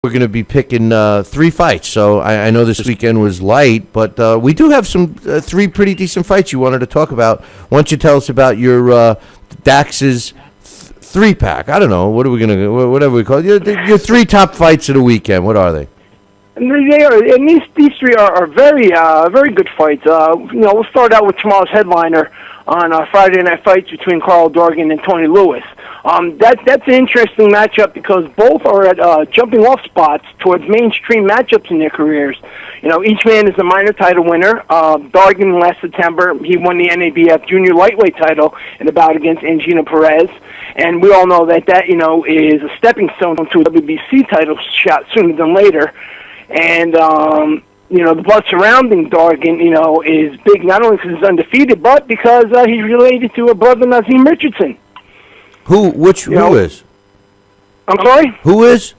we're going to be picking 3 fights. So I know this weekend was light, but we do have some 3 pretty decent fights you wanted to talk about. Why don't you tell us about your Dax's 3-pack? I don't know. What are we going to, whatever we call it. Your 3 top fights of the weekend. What are they? They are, and these 3 are very good fights. We'll start out with tomorrow's headliner on Friday Night Fights between Carl Dargan and Tony Lewis. That's an interesting matchup because both are at jumping off spots towards mainstream matchups in their careers. Each man is a minor title winner. Dargan last September, he won the NABF junior lightweight title in a bout against Angino Perez. And we all know that is a stepping stone to a WBC title shot sooner than later. And, the buzz surrounding Dargan, is big not only because he's undefeated, but because he's related to a brother, Nazim Richardson. Who is? I'm sorry? Who is?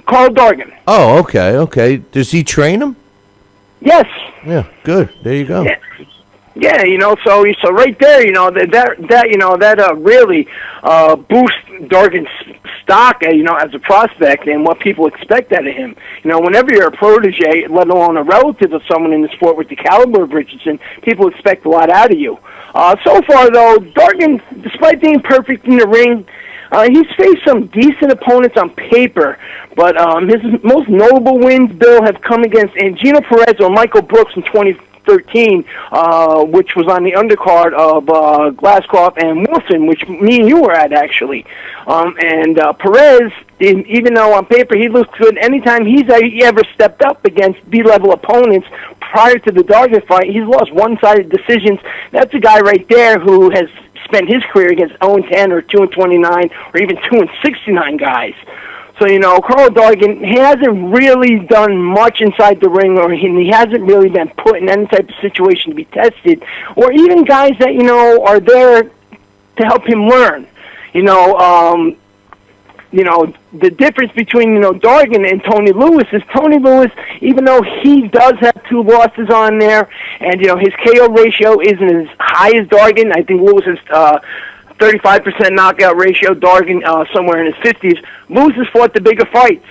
Carl Dargan. Oh, okay. Does he train him? Yes. Yeah, good. There you go. Yeah, so right there, that really boosts Dargan's stock, as a prospect and what people expect out of him. Whenever you're a protege, let alone a relative of someone in the sport with the caliber of Richardson, people expect a lot out of you. So far, though, Dargan, despite being perfect in the ring, he's faced some decent opponents on paper, but his most notable wins, Bill, have come against Angino Perez or Michael Brooks in 2013, which was on the undercard of Glasscroft and Wilson, which me and you were at, actually. And Perez, even though on paper he looks good, anytime he ever stepped up against B-level opponents prior to the Dargan fight, he's lost one-sided decisions. That's a guy right there who has spent his career against 0-10 or 2-29 or even 2-69 guys. So, Carl Dargan, he hasn't really done much inside the ring, or he hasn't really been put in any type of situation to be tested, or even guys that, are there to help him learn. The difference between, Dargan and Tony Lewis is Tony Lewis, even though he does have 2 losses on there, and, his KO ratio isn't as high as Dargan. I think Lewis is 35% knockout ratio, Dargan somewhere in his 50s. Lewis has fought the bigger fights.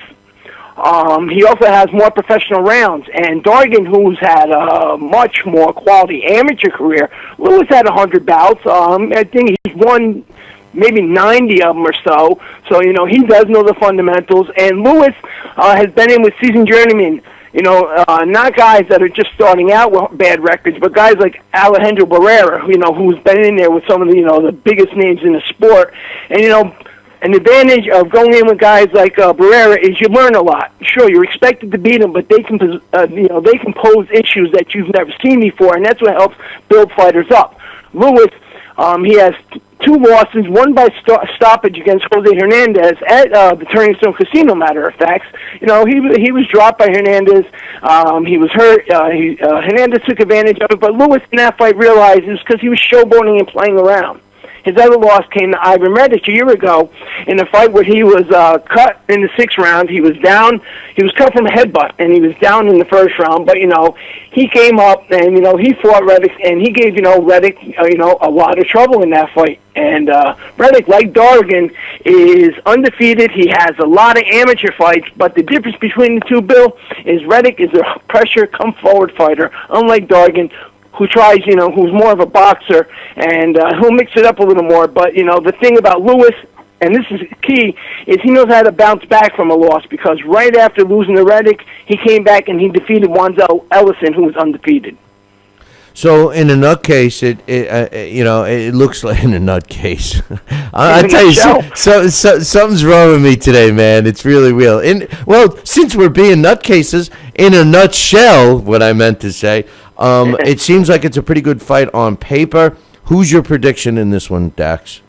He also has more professional rounds. And Dargan, who's had a much more quality amateur career, Lewis had 100 bouts. I think he's won maybe 90 of them or so. So, he does know the fundamentals. And Lewis has been in with seasoned journeymen. Not guys that are just starting out with bad records, but guys like Alejandro Barrera, who's been in there with some of the biggest names in the sport. And, an advantage of going in with guys like Barrera is you learn a lot. Sure, you're expected to beat them, but they can, they can pose issues that you've never seen before, and that's what helps build fighters up. Lewis, he has 2 losses, one by stoppage against Jose Hernandez at the Turning Stone Casino, matter of fact. He was dropped by Hernandez. He was hurt. Hernandez took advantage of it, but Lewis in that fight realized it was because he was showboating and playing around. His other loss came to Ivan Reddick a year ago in a fight where he was cut in the 6th round. He was down. He was cut from a headbutt, and he was down in the 1st round. But, he came up, and, he fought Reddick, and he gave, Reddick, a lot of trouble in that fight. And Reddick, like Dargan, is undefeated. He has a lot of amateur fights, but the difference between the two, Bill, is Reddick is a pressure, come-forward fighter, unlike Dargan, who tries, who's more of a boxer, and he'll mix it up a little more. But, the thing about Lewis, and this is key, is he knows how to bounce back from a loss, because right after losing to Reddick, he came back and he defeated Wanzel Ellison, who was undefeated. So in a nutcase, it looks like in a nutcase. I tell you, something's wrong with me today, man. It's really real. Since we're being nutcases, in a nutshell, what I meant to say, it seems like it's a pretty good fight on paper. Who's your prediction in this one, Dax?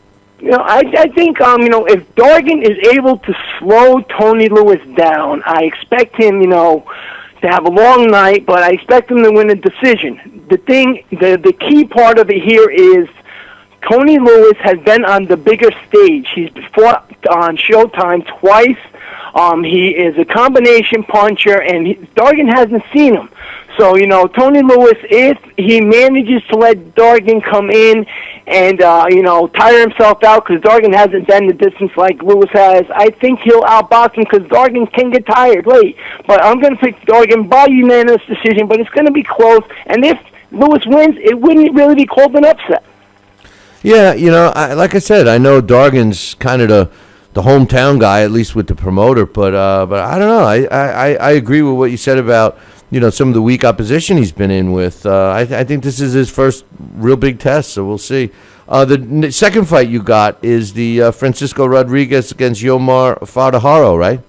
I think, if Dargan is able to slow Tony Lewis down, I expect him, to have a long night, but I expect him to win a decision. The key part of it here is Tony Lewis has been on the bigger stage. He's fought on Showtime twice. He is a combination puncher, and Dargan hasn't seen him. So, Tony Lewis, if he manages to let Dargan come in and, tire himself out, because Dargan hasn't done the distance like Lewis has, I think he'll outbox him, because Dargan can get tired late. But I'm going to pick Dargan by unanimous decision, but it's going to be close. And if Lewis wins, it wouldn't really be called an upset. Yeah, like I said, I know Dargan's kind of the hometown guy, at least with the promoter, but I don't know. I agree with what you said about some of the weak opposition he's been in with. I think this is his first real big test, so we'll see. The second fight you got is the Francisco Rodriguez against Yomar Faraharo, right?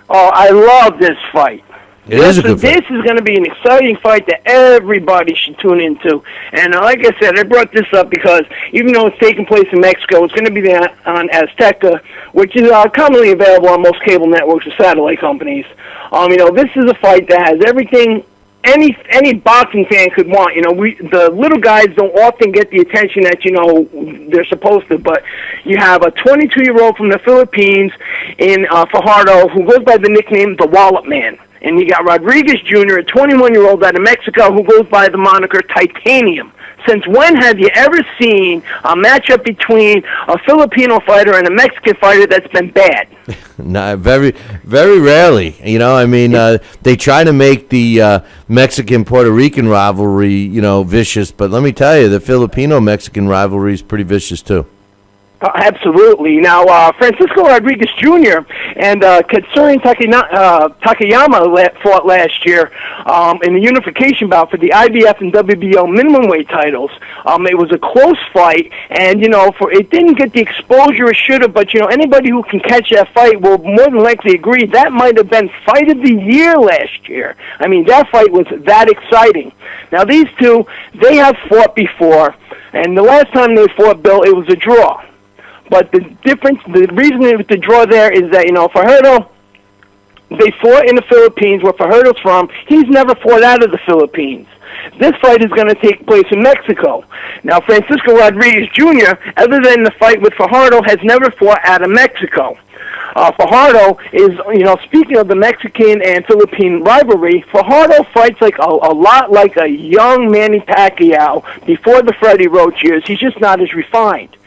Oh, I love this fight. This is going to be an exciting fight that everybody should tune into. And like I said, I brought this up because even though it's taking place in Mexico, it's going to be on Azteca, which is commonly available on most cable networks or satellite companies. This is a fight that has everything any boxing fan could want. The little guys don't often get the attention that they're supposed to. But you have a 22-year-old from the Philippines in Faraharo who goes by the nickname the Wallop Man. And you got Rodriguez Jr., a 21-year-old out of Mexico who goes by the moniker Titanium. Since when have you ever seen a matchup between a Filipino fighter and a Mexican fighter that's been bad? No, very, very rarely. They try to make the Mexican-Puerto Rican rivalry, vicious. But let me tell you, the Filipino-Mexican rivalry is pretty vicious, too. Absolutely. Now, Francisco Rodriguez Jr. and Katsuri Takayama fought last year in the unification bout for the IBF and WBO minimum weight titles. It was a close fight, and it didn't get the exposure it should have. But anybody who can catch that fight will more than likely agree that might have been fight of the year last year. That fight was that exciting. Now, these two, they have fought before, and the last time they fought, Bill, it was a draw. But the reason it was the draw there is that, Faraharo, they fought in the Philippines, where Fajardo's from. He's never fought out of the Philippines. This fight is going to take place in Mexico. Now, Francisco Rodriguez Jr., other than the fight with Fajardo, has never fought out of Mexico. Fajardo is, speaking of the Mexican and Philippine rivalry, Fajardo fights like a lot like a young Manny Pacquiao before the Freddie Roach years. He's just not as refined.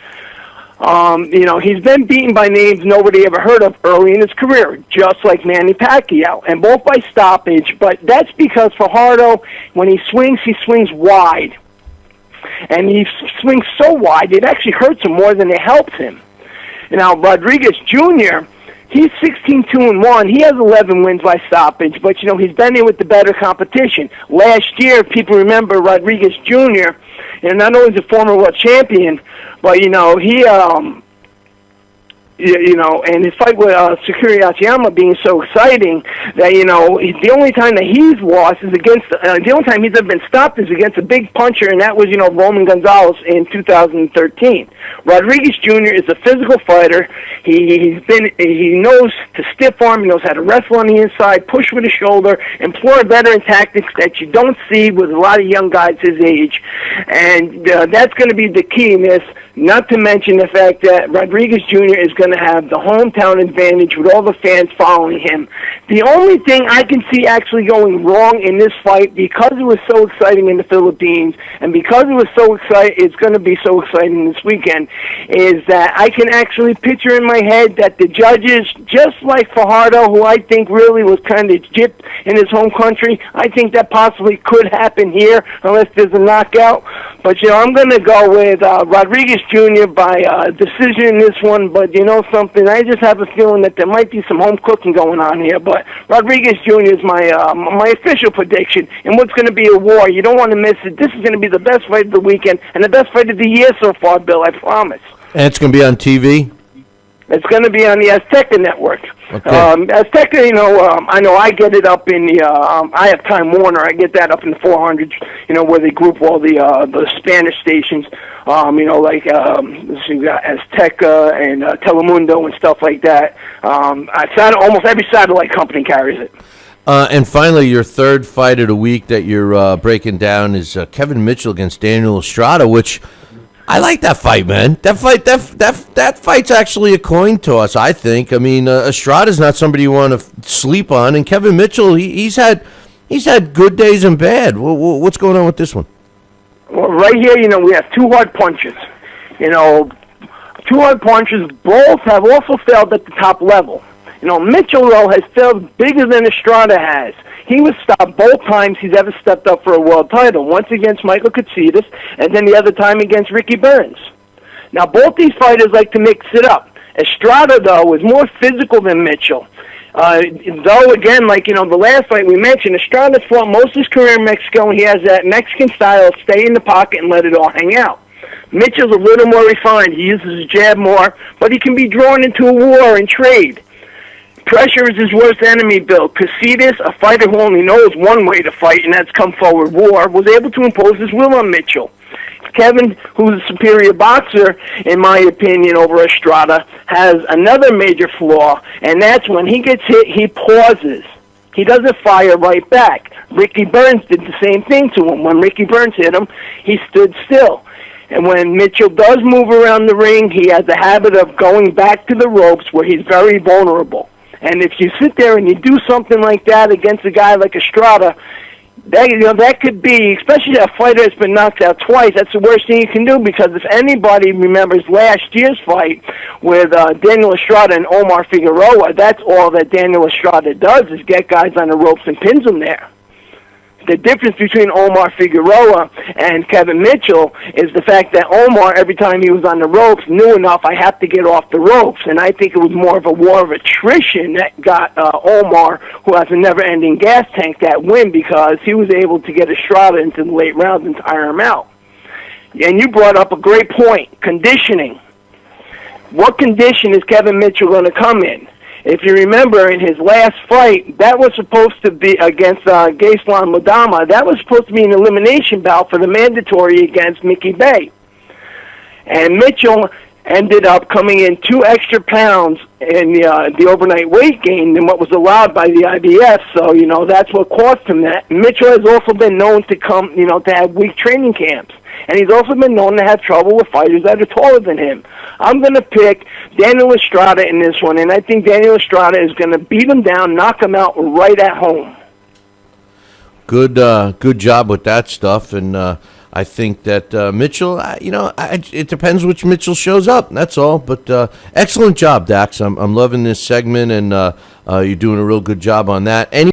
He's been beaten by names nobody ever heard of early in his career, just like Manny Pacquiao, and both by stoppage. But that's because Fajardo, when he swings wide. And he swings so wide, it actually hurts him more than it helps him. Now, Rodriguez Jr., he's 16-2-1. He has 11 wins by stoppage, but, he's been in with the better competition. Last year, people remember Rodriguez Jr., and not only is a former world champion, but, he, and his fight with Sakura Yachiyama being so exciting that, the only time that he's lost is against, the only time he's ever been stopped is against a big puncher, and that was, Roman Gonzalez in 2013. Rodriguez Jr. is a physical fighter. He knows to stiff arm, he knows how to wrestle on the inside, push with his shoulder, employ veteran tactics that you don't see with a lot of young guys his age. And that's going to be the key in this, not to mention the fact that Rodriguez Jr. is going to have the hometown advantage with all the fans following him. The only thing I can see actually going wrong in this fight, because it was so exciting in the Philippines, and because it was so exciting, it's going to be so exciting this weekend, is that I can actually picture in my head that the judges, just like Fajardo, who I think really was kind of gypped in his home country, I think that possibly could happen here unless there's a knockout. But, I'm going to go with Rodriguez Jr. by decision in this one, but something, I just have a feeling that there might be some home cooking going on here. But Rodriguez Jr. is my official prediction, and what's going to be a war. You don't want to miss it. This is going to be the best fight of the weekend and the best fight of the year so far, Bill, I promise. And it's going to be on TV? It's going to be on the Azteca network. Okay. Azteca, I know I get it up in the, I have Time Warner. I get that up in the 400s, where they group all the Spanish stations, like you got Azteca and Telemundo and stuff like that. Almost every satellite company carries it. And finally, your third fight of the week that you're breaking down is Kevin Mitchell against Daniel Estrada, which I like that fight, man. That fight's actually a coin toss, I think. Estrada's not somebody you want to sleep on, and Kevin Mitchell, he's had He's had good days and bad. What's going on with this one? Well, right here, we have two hard punches. Two hard punches. Both have also failed at the top level. Mitchell, though, has failed bigger than Estrada has. He was stopped both times he's ever stepped up for a world title, once against Michael Katsidis, and then the other time against Ricky Burns. Now, both these fighters like to mix it up. Estrada, though, is more physical than Mitchell. Though, again, like, the last fight we mentioned, Estrada's fought most of his career in Mexico, and he has that Mexican style of stay in the pocket and let it all hang out. Mitchell's a little more refined. He uses his jab more, but he can be drawn into a war and trade. Pressure is his worst enemy, Bill. Katsidis, a fighter who only knows one way to fight, and that's come forward war, was able to impose his will on Mitchell. Kevin, who's a superior boxer, in my opinion, over Estrada, has another major flaw, and that's when he gets hit, he pauses. He doesn't fire right back. Ricky Burns did the same thing to him. When Ricky Burns hit him, he stood still. And when Mitchell does move around the ring, he has a habit of going back to the ropes where he's very vulnerable. And if you sit there and you do something like that against a guy like Estrada, that could be, especially a fighter that's been knocked out twice, that's the worst thing you can do, because if anybody remembers last year's fight with Daniel Estrada and Omar Figueroa, that's all that Daniel Estrada does is get guys on the ropes and pins them there. The difference between Omar Figueroa and Kevin Mitchell is the fact that Omar, every time he was on the ropes, knew enough, I have to get off the ropes. And I think it was more of a war of attrition that got Omar, who has a never-ending gas tank, that win, because he was able to get Estrada into the late rounds and tire him out. And you brought up a great point, conditioning. What condition is Kevin Mitchell going to come in? If you remember, in his last fight, that was supposed to be against Gaislan Madama. That was supposed to be an elimination bout for the mandatory against Mickey Bay. And Mitchell ended up coming in 2 extra pounds in the overnight weight gain than what was allowed by the IBF. So, that's what cost him that. Mitchell has also been known to come, to have weak training camps. And he's also been known to have trouble with fighters that are taller than him. I'm going to pick Daniel Estrada in this one, and I think Daniel Estrada is going to beat him down, knock him out right at home. Good job with that stuff, and I think that Mitchell, it depends which Mitchell shows up. That's all. But excellent job, Dax. I'm loving this segment, and you're doing a real good job on that.